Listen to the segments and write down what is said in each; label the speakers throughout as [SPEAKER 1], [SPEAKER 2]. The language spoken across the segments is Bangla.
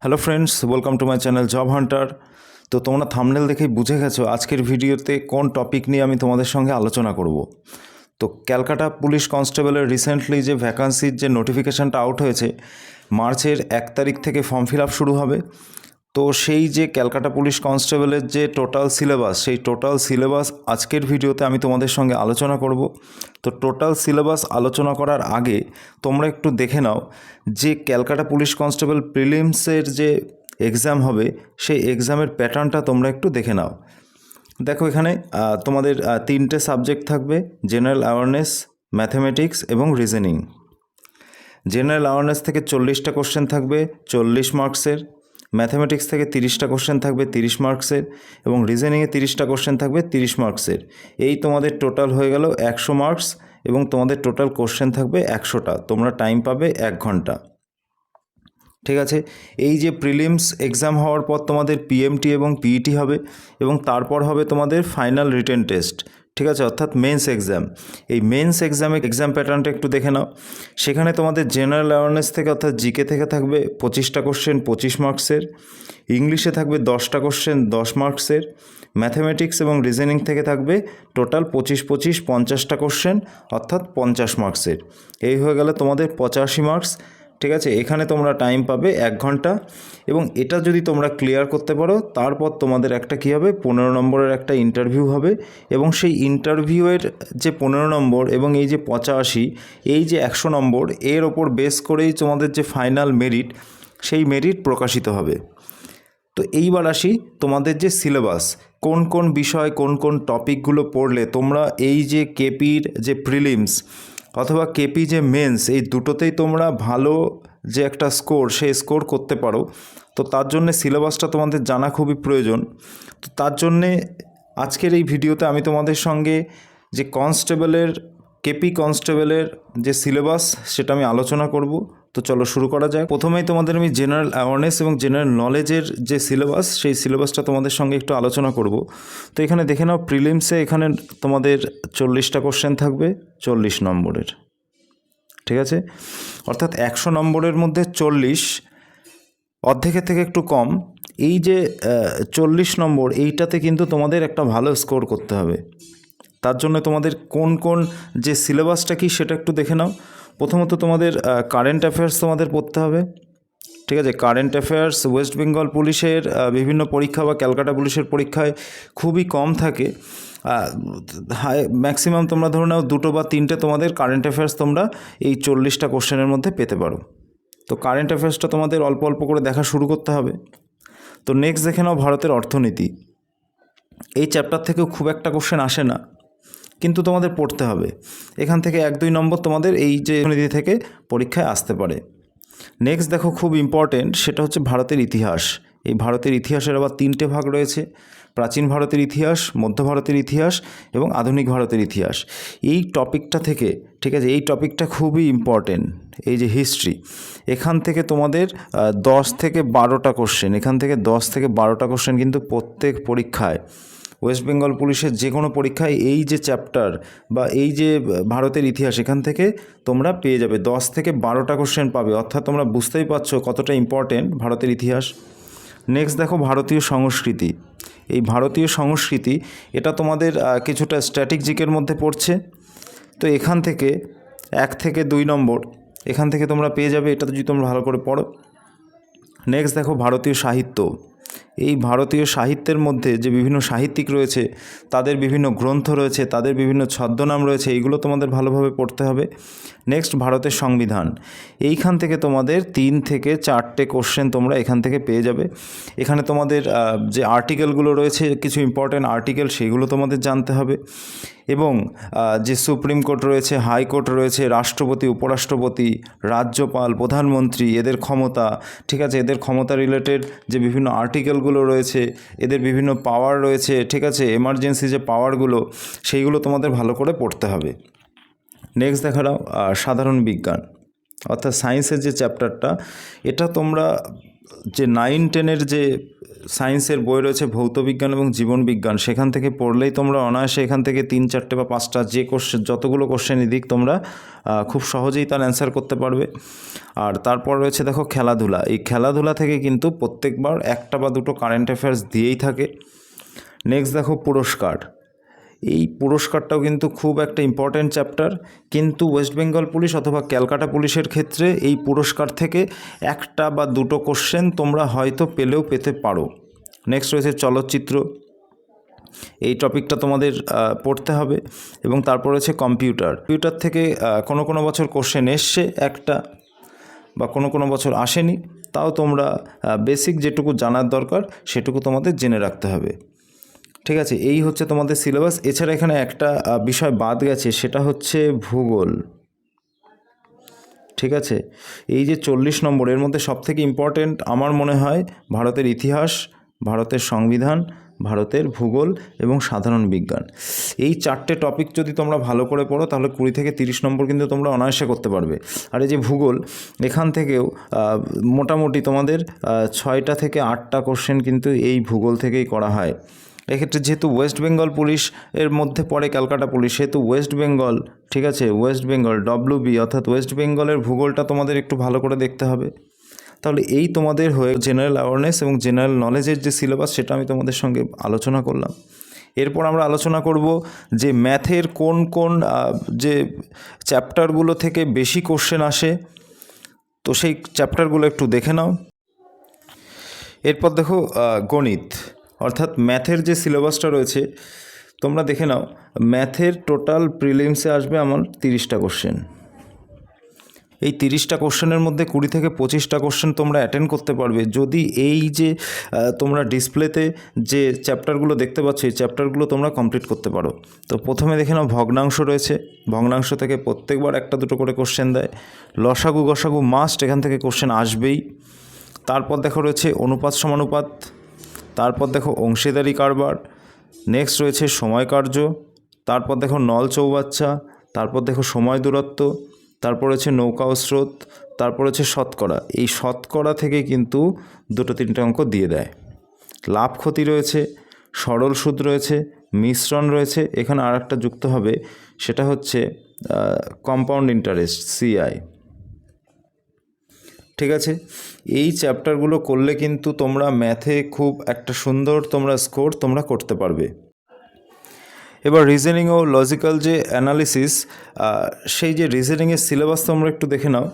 [SPEAKER 1] Hello friends, welcome to my channel job Hunter. তো তোমরা থাম্বনেল দেখেই বুঝে গেছো আজকের ভিডিওতে কোন টপিক নিয়ে আমি তোমাদের সঙ্গে আলোচনা করব। তো ক্যালকাটা পুলিশ কনস্টেবলের রিসেন্টলি যে ভ্যাকান্সির যে নোটিফিকেশানটা আউট হয়েছে, মার্চের 1 তারিখ থেকে ফর্ম ফিল আপ শুরু হবে। তো সেই যে ক্যালকাটা পুলিশ কনস্টেবলের যে টোটাল সিলেবাস, সেই টোটাল সিলেবাস আজকের ভিডিওতে আমি তোমাদের সঙ্গে আলোচনা করব। তো টোটাল সিলেবাস আলোচনা করার আগে তোমরা একটু দেখে নাও যে ক্যালকাটা পুলিশ কনস্টেবল প্রিলিমসের যে এক্সাম হবে সেই এক্সামের প্যাটার্নটা তোমরা একটু দেখে নাও। দেখো এখানে তোমাদের 3টে সাবজেক্ট থাকবে: জেনারেল অ্যাওয়ারনেস, ম্যাথমেটিক্স এবং রিজনিং। জেনারেল অ্যাওয়ারনেস থেকে 40টা কোশ্চেন থাকবে 40 মার্কসের, ম্যাথমেটিক্স থেকে 30টা কোশ্চেন থাকবে 30 মার্কসের এবং রিজনিংয়ে 30টা কোশ্চেন থাকবে 30 মার্কসের। এই তোমাদের টোটাল হয়ে গেল 100 মার্কস এবং তোমাদের টোটাল কোশ্চেন থাকবে 100টা। তোমরা টাইম পাবে 1 ঘন্টা। ঠিক আছে, এই যে প্রিলিমস এক্সাম হওয়ার পর তোমাদের পিএমটি এবং পিইটি হবে এবং তারপর হবে তোমাদের ফাইনাল রিটেন টেস্ট। ঠিক আছে, অর্থাৎ মেন্স এক্সাম। এই মেন্স এক্সামে এক্সাম প্যাটার্নটা একটু দেখে নাও। সেখানে তোমাদের জেনারেল অ্যাওয়ারনেস থেকে অর্থাৎ জিকে থেকে থাকবে 25টা কোশ্চেন 25 মার্কসের, ইংলিশে থাকবে 10টা কোশ্চেন 10 মার্কসের, ম্যাথমেটিক্স এবং রিজনিং থেকে থাকবে টোটাল 25-50টা কোশ্চেন অর্থাৎ 50 মার্কসের। এই হয়ে গেলে তোমাদের 85 মার্কস। ঠিক আছে, এখানে তোমরা টাইম পাবে 1 ঘন্টা এবং এটা যদি তোমরা ক্লিয়ার করতে পারো তারপর তোমাদের একটা কী হবে, 15 নম্বরের একটা ইন্টারভিউ হবে এবং সেই ইন্টারভিউয়ের যে 15 নম্বর এবং এই যে 85, এই যে 100 নম্বর, এর ওপর বেস করেই তোমাদের যে ফাইনাল মেরিট, সেই মেরিট প্রকাশিত হবে। তো এইবার আসি তোমাদের যে সিলেবাস, কোন কোন বিষয় কোন কোন টপিকগুলো পড়লে তোমরা এই যে কেপির যে প্রিলিমস অথবা কেপি যে মেন্স, এই দুটোতেই তোমরা ভালো যে একটা স্কোর, সেই স্কোর করতে পারো। তো তার জন্যে সিলেবাসটা তোমাদের জানা খুবই প্রয়োজন। তো তার জন্যে আজকের এই ভিডিওতে আমি তোমাদের সঙ্গে যে কনস্টেবলের কেপি কনস্টেবলের যে সিলেবাস সেটা আমি আলোচনা করব। তো চলো শুরু করা যায়। প্রথমেই তোমাদের আমি জেনারেল অ্যাওয়ারনেস এবং জেনারেল নলেজের যে সিলেবাস, সেই সিলেবাসটা তোমাদের সঙ্গে একটু আলোচনা করব। তো এখানে দেখে নাও, প্রিলিমসে এখানে তোমাদের 40টা কোশ্চেন থাকবে 40 নম্বরের। ঠিক আছে, অর্থাৎ 100 নম্বরের মধ্যে 40, অর্ধেকের থেকে একটু কম। এই যে 40 নম্বর, এইটাতে কিন্তু তোমাদের একটা ভালো স্কোর করতে হবে। তার জন্য তোমাদের কোন কোন যে সিলেবাসটা কি সেটা একটু দেখে নাও। প্রথমত তোমাদের কারেন্ট অ্যাফেয়ার্স তোমাদের পড়তে হবে। ঠিক আছে, কারেন্ট অ্যাফেয়ার্স ওয়েস্ট বেঙ্গল পুলিশের বিভিন্ন পরীক্ষা বা ক্যালকাটা পুলিশের পরীক্ষায় খুবই কম থাকে। ম্যাক্সিমাম তোমরা ধরে নাও 2টো বা 3টে তোমাদের কারেন্ট অ্যাফেয়ার্স তোমরা এই 40টা কোশ্চেনের মধ্যে পেতে পারো। তো কারেন্ট অ্যাফেয়ার্সটা তোমাদের অল্প অল্প করে দেখা শুরু করতে হবে। তো নেক্সট দেখে নাও ভারতের অর্থনীতি। এই চ্যাপ্টার থেকেও খুব একটা কোশ্চেন আসে না, কিন্তু তোমাদের পড়তে হবে। এখান থেকে 1-2 নম্বর তোমাদের এই যে অর্থনীতি থেকে পরীক্ষায় আসতে পারে। নেক্সট দেখো, খুব ইম্পর্টেন্ট, সেটা হচ্ছে ভারতের ইতিহাস। এই ভারতের ইতিহাসের আবার 3টে ভাগ রয়েছে: প্রাচীন ভারতের ইতিহাস, মধ্য ভারতের ইতিহাস এবং আধুনিক ভারতের ইতিহাস। এই টপিকটা থেকে, ঠিক আছে, এই টপিকটা খুবই ইম্পর্টেন্ট। এই যে হিস্ট্রি, এখান থেকে তোমাদের 10 থেকে 12টা কোশ্চেন, এখান থেকে 10 থেকে 12টা কোশ্চেন কিন্তু প্রত্যেক পরীক্ষায়, ওয়েস্ট বেঙ্গল পুলিশের যে কোনো পরীক্ষায় এই যে চ্যাপ্টার বা এই যে ভারতের ইতিহাস, এখান থেকে তোমরা পেয়ে যাবে 10 থেকে 12টা কোশ্চেন পাবে। অর্থাৎ তোমরা বুঝতেই পারছো কতটা ইম্পর্টেন্ট ভারতের ইতিহাস। নেক্সট দেখো ভারতীয় সংস্কৃতি। এই ভারতীয় সংস্কৃতি, এটা তোমাদের কিছুটা স্ট্র্যাটেজিকের মধ্যে পড়ছে। তো এখান থেকে 1 থেকে 2 নম্বর এখান থেকে তোমরা পেয়ে যাবে, এটা যদি তোমরা ভালো করে পড়ো। নেক্সট দেখো ভারতীয় সাহিত্য। এই ভারতীয় সাহিত্যের মধ্যে যে বিভিন্ন সাহিত্যিক রয়েছে, তাদের বিভিন্ন গ্রন্থ রয়েছে, তাদের বিভিন্ন ছদ্মনাম রয়েছে, এইগুলো তোমাদের ভালোভাবে পড়তে হবে। নেক্সট ভারতের সংবিধান। এইখান থেকে তোমাদের 3 থেকে 4টে কোশ্চেন তোমরা এখান থেকে পেয়ে যাবে। এখানে তোমাদের যে আর্টিকেলগুলো রয়েছে, কিছু ইম্পর্ট্যান্ট আর্টিকেল, সেগুলো তোমাদের জানতে হবে। এবং যে সুপ্রিম কোর্ট রয়েছে, হাইকোর্ট রয়েছে, রাষ্ট্রপতি, উপরাষ্ট্রপতি, রাজ্যপাল, প্রধানমন্ত্রী, এদের ক্ষমতা, ঠিক আছে, এদের ক্ষমতা রিলেটেড যে বিভিন্ন আর্টিকেলগুলো রয়েছে, এদের বিভিন্ন পাওয়ার রয়েছে, ঠিক আছে, এমার্জেন্সি যে পাওয়ারগুলো, সেইগুলো তোমাদের ভালো করে পড়তে হবে। নেক্সট দেখা দাও সাধারণ বিজ্ঞান, অর্থাৎ সায়েন্সের যে চ্যাপ্টারটা, এটা তোমরা যে 9-10-এর যে সায়েন্সের বই রয়েছে ভৌতবিজ্ঞান এবং জীবনবিজ্ঞান, সেখান থেকে পড়লেই তোমরা অনায়াসে এখান থেকে 3-4টে বা 5টা যে কোশ্চেন, যতগুলো কোশ্চেনই দিক তোমরা খুব সহজেই তার অ্যান্সার করতে পারবে। আর তারপর রয়েছে দেখো খেলাধুলা। এই খেলাধুলা থেকে কিন্তু প্রত্যেকবার একটা বা দুটো কারেন্ট অ্যাফেয়ার্স দিয়েই থাকে। নেক্সট দেখো পুরস্কার। এই পুরস্কারটাও কিন্তু খুব একটা ইম্পর্ট্যান্ট চ্যাপ্টার, কিন্তু ওয়েস্ট বেঙ্গল পুলিশ অথবা ক্যালকাটা পুলিশের ক্ষেত্রে এই পুরস্কার থেকে একটা বা দুটো কোশ্চেন তোমরা হয়তো পেলেও পেতে পারো। নেক্সট রয়েছে চলচ্চিত্র। এই টপিকটা তোমাদের পড়তে হবে। এবং তারপর রয়েছে কম্পিউটার থেকে কোনো কোনো বছর কোশ্চেন এসছে একটা, বা কোনো কোনো বছর আসেনি, তাও তোমরা বেসিক যেটুকু জানার দরকার সেটুকু তোমাদের জেনে রাখতে হবে। ঠিক আছে, এই হচ্ছে তোমাদের সিলেবাস। এছাড়া এখানে একটা বিষয় বাদ গেছে, সেটা হচ্ছে ভূগোল। ঠিক আছে, এই যে 40 নম্বর, এর মধ্যে সবথেকে ইম্পর্টেন্ট আমার মনে হয় ভারতের ইতিহাস, ভারতের সংবিধান, ভারতের ভূগোল এবং সাধারণ বিজ্ঞান। এই 4টে টপিক যদি তোমরা ভালো করে পড়ো তাহলে 20 থেকে 30 নম্বর কিন্তু তোমরা অনায়াসে করতে পারবে। আর এই যে ভূগোল, এখান থেকেও মোটামুটি তোমাদের 6টা থেকে 8টা কোশ্চেন কিন্তু এই ভূগোল থেকেই করা হয়। এক্ষেত্রে যেহেতু ওয়েস্ট বেঙ্গল পুলিশ এর মধ্যে পড়ে ক্যালকাটা পুলিশ, সেহেতু ওয়েস্ট বেঙ্গল, ঠিক আছে, ওয়েস্ট বেঙ্গল WB অর্থাৎ ওয়েস্ট বেঙ্গলের ভূগোলটা তোমাদের একটু ভালো করে দেখতে হবে। তাহলে এই তোমাদের হয়ে জেনারেল অ্যাওয়ারনেস এবং জেনারেল নলেজের যে সিলেবাস, সেটা আমি তোমাদের সঙ্গে আলোচনা করলাম। এরপর আমরা আলোচনা করব যে ম্যাথের কোন কোন যে চ্যাপ্টারগুলো থেকে বেশি কোশ্চেন আসে, তো সেই চ্যাপ্টারগুলো একটু দেখে নাও। এরপর দেখো গণিত, অর্থাৎ ম্যাথের যে সিলেবাসটা রয়েছে তোমরা দেখে নাও। ম্যাথের টোটাল প্রিলিমসে আসবে আমার 30টা কোশ্চেন। এই 30টা কোশ্চেনের মধ্যে 20 থেকে 25টা কোশ্চেন তোমরা অ্যাটেন্ড করতে পারবে যদি এই যে তোমরা ডিসপ্লেতে যে চ্যাপ্টারগুলো দেখতে পাচ্ছ, এই চ্যাপ্টারগুলো তোমরা কমপ্লিট করতে পারো। তো প্রথমে দেখে নাও ভগ্নাংশ রয়েছে। ভগ্নাংশ থেকে প্রত্যেকবার একটা দুটো করে কোশ্চেন দেয়। লসাগু গসাগু মাস্ট, এখান থেকে কোশ্চেন আসবেই। তারপর দেখো রয়েছে অনুপাত সমানুপাত। তারপর দেখো অংশীদারি কারবার। নেক্সট রয়েছে সময় কার্য। তারপর দেখো নল চৌবাচ্চা। তারপর দেখো সময় দূরত্ব। তারপর রয়েছে নৌকা ও স্রোত। তারপর হচ্ছে শতকরা। এই শতকরা থেকে কিন্তু 2-3টে অঙ্ক দিয়ে দেয়। লাভ ক্ষতি রয়েছে, সরল সুদ রয়েছে, মিশ্রণ রয়েছে। এখানে আর একটা যুক্ত হবে, সেটা হচ্ছে কম্পাউন্ড ইন্টারেস্ট, CI। ঠিক আছে, এই চ্যাপ্টারগুলো করলে কিন্তু তোমরা ম্যাথে খুব একটা সুন্দর তোমরা স্কোর তোমরা করতে পারবে। এবার রিজনিং ও লজিক্যাল যে অ্যানালিসিস, সেই যে রিজনিংয়ের সিলেবাস তোমরা একটু দেখে নাও।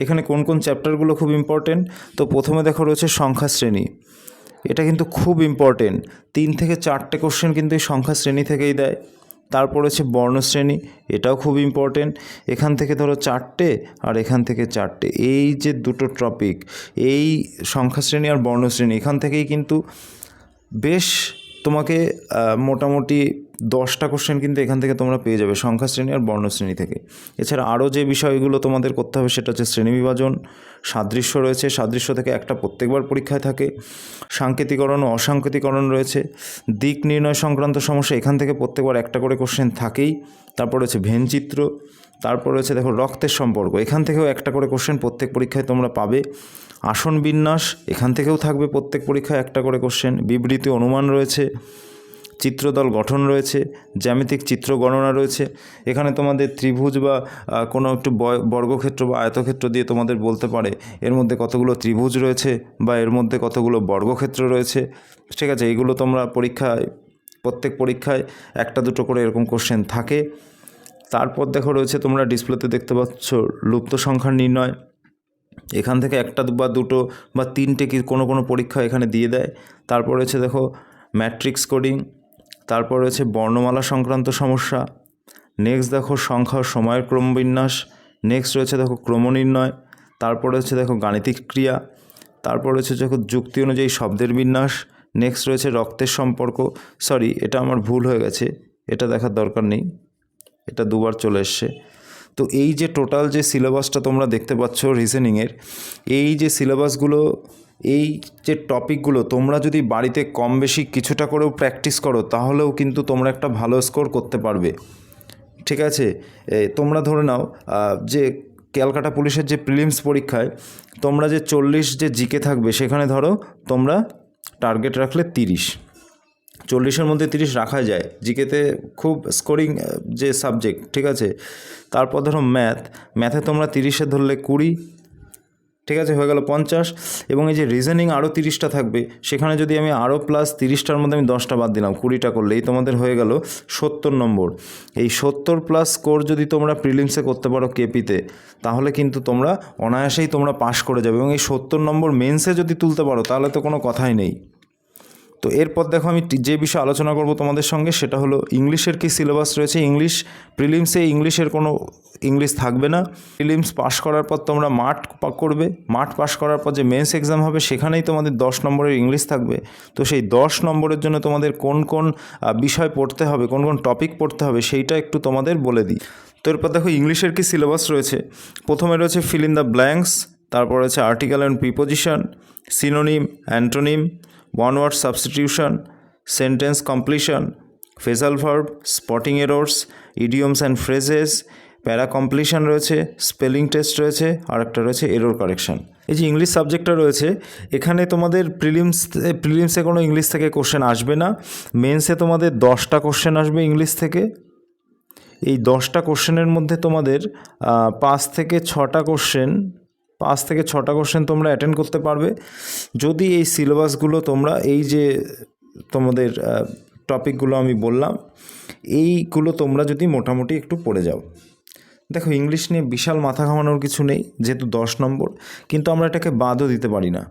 [SPEAKER 1] এখানে কোন কোন চ্যাপ্টারগুলো খুব ইম্পর্টেন্ট। তো প্রথমে দেখো রয়েছে সংখ্যা শ্রেণী। এটা কিন্তু খুব ইম্পর্টেন্ট। 3 থেকে 4টে কোশ্চেন কিন্তু এই সংখ্যা শ্রেণী থেকেই দেয়। তারপর হচ্ছে বর্ণশ্রেণী, এটাও খুব ইম্পর্টেন্ট। এখান থেকে ধরো 4টে আর এখান থেকে 4টে, এই যে দুটো টপিক, এই সংখ্যা শ্রেণী আর বর্ণশ্রেণী, এখান থেকেই কিন্তু বেশ তোমাকে মোটামুটি 10টা কোশ্চেন কিন্তু এখান থেকে তোমরা পেয়ে যাবে, সংখ্যা শ্রেণী আর বর্ণশ্রেণী থেকে। এছাড়া আরও যে বিষয়গুলো তোমাদের করতে হবে সেটা হচ্ছে শ্রেণী বিভাজন, সাদৃশ্য রয়েছে, সাদৃশ্য থেকে একটা প্রত্যেকবার পরীক্ষায় থাকে, সাংকেতিকরণ ও অসাংকেতিকরণ রয়েছে, দিক নির্ণয় সংক্রান্ত সমস্যা, এখান থেকে প্রত্যেকবার একটা করে কোশ্চেন থাকেই। তারপর রয়েছে ভেনচিত্র। তারপর রয়েছে দেখো রক্তের সম্পর্ক, এখান থেকেও একটা করে কোশ্চেন প্রত্যেক পরীক্ষায় তোমরা পাবে। আসন বিন্যাস, এখান থেকেও থাকবে প্রত্যেক পরীক্ষায় একটা করে কোশ্চেন। বিবৃতি অনুমান রয়েছে, চিত্রদল গঠন রয়েছে, জ্যামিতিক চিত্র গণনা রয়েছে। এখানে তোমাদের ত্রিভুজ বা কোনো একটু বর্গক্ষেত্র বা আয়তক্ষেত্র দিয়ে তোমাদের বলতে পারে এর মধ্যে কতগুলো ত্রিভুজ রয়েছে বা এর মধ্যে কতগুলো বর্গক্ষেত্র রয়েছে। ঠিক আছে, এইগুলো তোমরা পরীক্ষায়, প্রত্যেক পরীক্ষায় একটা দুটো করে এরকম কোশ্চেন থাকে। তারপর দেখো রয়েছে, তোমরা ডিসপ্লেতে দেখতে পাচ্ছ, লুপ্ত সংখ্যার নির্ণয়। এখান থেকে একটা বা দুটো বা 3টে কি কোনো কোনো পরীক্ষা এখানে দিয়ে দেয়। তারপর রয়েছে দেখো ম্যাট্রিক্স কোডিং। তারপর রয়েছে বর্ণমালা সংক্রান্ত সমস্যা। নেক্সট দেখো সংখ্যা ও সময়ের ক্রমবিন্যাস। নেক্সট রয়েছে দেখো ক্রমনির্ণয়। তারপর রয়েছে দেখো গাণিতিক ক্রিয়া। তারপর রয়েছে দেখো যুক্তি অনুযায়ী শব্দের বিন্যাস। নেক্সট রয়েছে রক্তের সম্পর্ক। সরি, এটা আমার ভুল হয়ে গেছে, এটা দেখার দরকার নেই, এটা দুবার চলে এসছে। তো এই যে টোটাল যে সিলেবাসটা তোমরা দেখতে পাচ্ছ রিজনিংয়ের, এই যে সিলেবাসগুলো, এই যে টপিকগুলো তোমরা যদি বাড়িতে কম বেশি কিছুটা করেও প্র্যাকটিস করো তাহলেও কিন্তু তোমরা একটা ভালো স্কোর করতে পারবে। ঠিক আছে, তোমরা ধরে নাও যে ক্যালকাটা পুলিশের যে প্রিলিমস পরীক্ষায় তোমরা যে 40 যে জিকে থাকবে, সেখানে ধরো তোমরা টার্গেট রাখলে 30, 40-এর মধ্যে 30 রাখা যায়, জিকেতে খুব স্কোরিং যে সাবজেক্ট, ঠিক আছে। তারপর ধরো ম্যাথে তোমরা 30-এ ধরলে 20, ঠিক আছে, হয়ে গেল 50। এবং এই যে রিজনিং আরও 30টা থাকবে, সেখানে যদি আমি আরও প্লাস 30টার মধ্যে আমি 10টা বাদ দিলাম, 20টা করলেই তোমাদের হয়ে গেল 70 নম্বর। এই 70 প্লাস স্কোর যদি তোমরা প্রিলিমসে করতে পারো কেপিতে, তাহলে কিন্তু তোমরা অনায়াসেই তোমরা পাস করে যাবে। এবং এই 70 নম্বর মেন্সে যদি তুলতে পারো তাহলে তো কোনো কথাই নেই। তো এরপর দেখো আমি যে বিষয়ে আলোচনা করব তোমাদের সঙ্গে, সেটা হলো ইংলিশের কি সিলেবাস রয়েছে। প্রিলিমসে ইংলিশের কোনো ইংলিশ থাকবে না। প্রিলিমস পাস করার পর তোমরা করবে, মাঠ পাস করার পর যে মেন্স এক্সাম হবে সেখানেই তোমাদের 10 নম্বরের ইংলিশ থাকবে। তো সেই 10 নম্বরের জন্য তোমাদের কোন কোন বিষয় পড়তে হবে, কোন কোন টপিক পড়তে হবে, সেইটা একটু তোমাদের বলে দিই। তো এরপর দেখো ইংলিশের কি সিলেবাস রয়েছে। প্রথমে রয়েছে ফিল ইন দ্য ব্ল্যাঙ্কস, তারপর রয়েছে article and preposition, synonym, antonym, one word substitution, sentence completion, phrasal verb, spotting errors, idioms and phrases, para completion রয়েছে, স্পেলিং টেস্ট রয়েছে, আর একটা রয়েছে এরর কারেকশন। এই যে ইংলিশ সাবজেক্টটা রয়েছে, এখানে তোমাদের প্রিলিমসে কোনো ইংলিশ থেকে কোশ্চেন আসবে না। মেন্সে তোমাদের 10টা কোশ্চেন আসবে ইংলিশ থেকে। এই 10টা কোশ্চেনের মধ্যে তোমাদের 5 থেকে 6টা কোশ্চেন তোমরা অ্যাটেন্ড করতে পারবে, যদি এই সিলেবাসগুলো তোমরা এই যে তোমাদের টপিকগুলো আমি বললাম এইগুলো তোমরা যদি মোটামুটি একটু পড়ে যাও। দেখো ইংলিশ নিয়ে বিশাল মাথা ঘামানোর কিছু নেই, যেহেতু 10 নম্বর, কিন্তু আমরা এটাকে বাদও দিতে পারি না।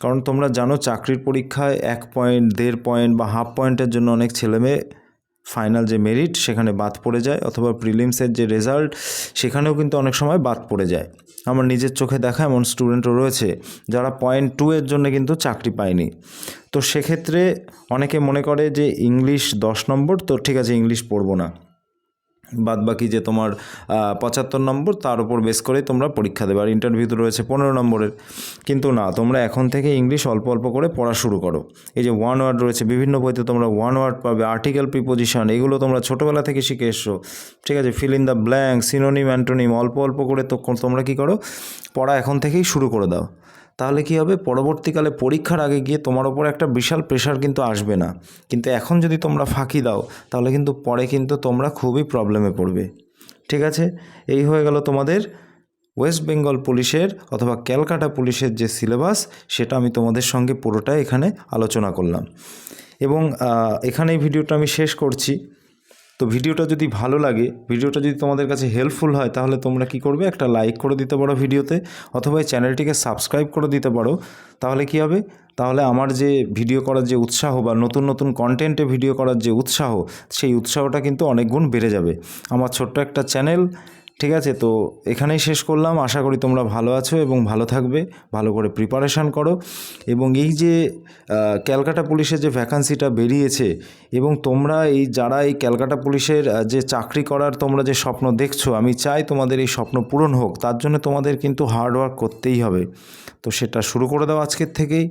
[SPEAKER 1] কারণ তোমরা জানো চাকরির পরীক্ষায় 1 পয়েন্ট, 1.5 পয়েন্ট বা হাফ পয়েন্টের জন্য অনেক ছেলেমেয়ে ফাইনাল যে মেরিট সেখানে বাদ পড়ে যায়, অথবা প্রিলিমসের যে রেজাল্ট সেখানেও কিন্তু অনেক সময় বাদ পড়ে যায়। আমার নিজের চোখে দেখা এমন স্টুডেন্টও রয়েছে যারা 0.2 এর জন্য কিন্তু চাকরি পায়নি। তো সেক্ষেত্রে অনেকে মনে করে যে ইংলিশ 10 নম্বর, তো ঠিক আছে ইংলিশ পড়বো না, বাদ বাকি যে তোমার 75 নম্বর তার উপর বেস করেই তোমরা পরীক্ষা দেবে, আর ইন্টারভিউতে রয়েছে 15 নম্বরের। কিন্তু না, তোমরা এখন থেকে ইংলিশ অল্প অল্প করে পড়া শুরু করো। এই যে ওয়ান ওয়ার্ড রয়েছে, বিভিন্ন বইতে তোমরা ওয়ান ওয়ার্ড পাবে, আর্টিকেল, প্রিপোজিশন, এগুলো তোমরা ছোটোবেলা থেকে শিখে এসছো, ঠিক আছে। Fill in the blank, synonym, antonym, অল্প অল্প করে তো তোমরা কী করো, পড়া এখন থেকেই শুরু করে দাও। তাহলে কী হবে, পরবর্তীকালে পরীক্ষার আগে গিয়ে তোমার ওপর একটা বিশাল প্রেশার কিন্তু আসবে না। কিন্তু এখন যদি তোমরা ফাঁকি দাও তাহলে কিন্তু পরে কিন্তু তোমরা খুবই প্রবলেমে পড়বে, ঠিক আছে। এই হয়ে গেল তোমাদের ওয়েস্ট বেঙ্গল পুলিশের অথবা ক্যালকাটা পুলিশের যে সিলেবাস, সেটা আমি তোমাদের সঙ্গে পুরোটাই এখানে আলোচনা করলাম। এবং এখানেই ভিডিওটা আমি শেষ করছি। তো ভিডিওটা যদি ভালো লাগে, ভিডিওটা যদি তোমাদের কাছে হেল্পফুল হয়, তাহলে তোমরা কি করবে, একটা লাইক করে দিতে পারো ভিডিওতে, অথবা এই চ্যানেলটিকে সাবস্ক্রাইব করে দিতে পারো। তাহলে কি হবে, তাহলে আমার যে ভিডিও করার যে উৎসাহ বা নতুন নতুন কন্টেন্টে ভিডিও করার যে উৎসাহ, সেই উৎসাহটা কিন্তু অনেক গুণ বেড়ে যাবে। আমার ছোট্ট একটা চ্যানেল, ঠিক আছে। তো এখানেই শেষ করলাম। আশা করি তোমরা ভালো আছো এবং ভালো থাকবে, ভালো করে প্রিপারেশান করো। এবং এই যে ক্যালকাটা পুলিশের যে ভ্যাকান্সিটা বেরিয়েছে, এবং তোমরা যারা এই ক্যালকাটা পুলিশের যে চাকরি করার তোমরা যে স্বপ্ন দেখছো, আমি চাই তোমাদের এই স্বপ্ন পূরণ হোক। তার জন্য তোমাদের কিন্তু হার্ড ওয়ার্ক করতেই হবে। তো সেটা শুরু করে দাও আজকের থেকেই।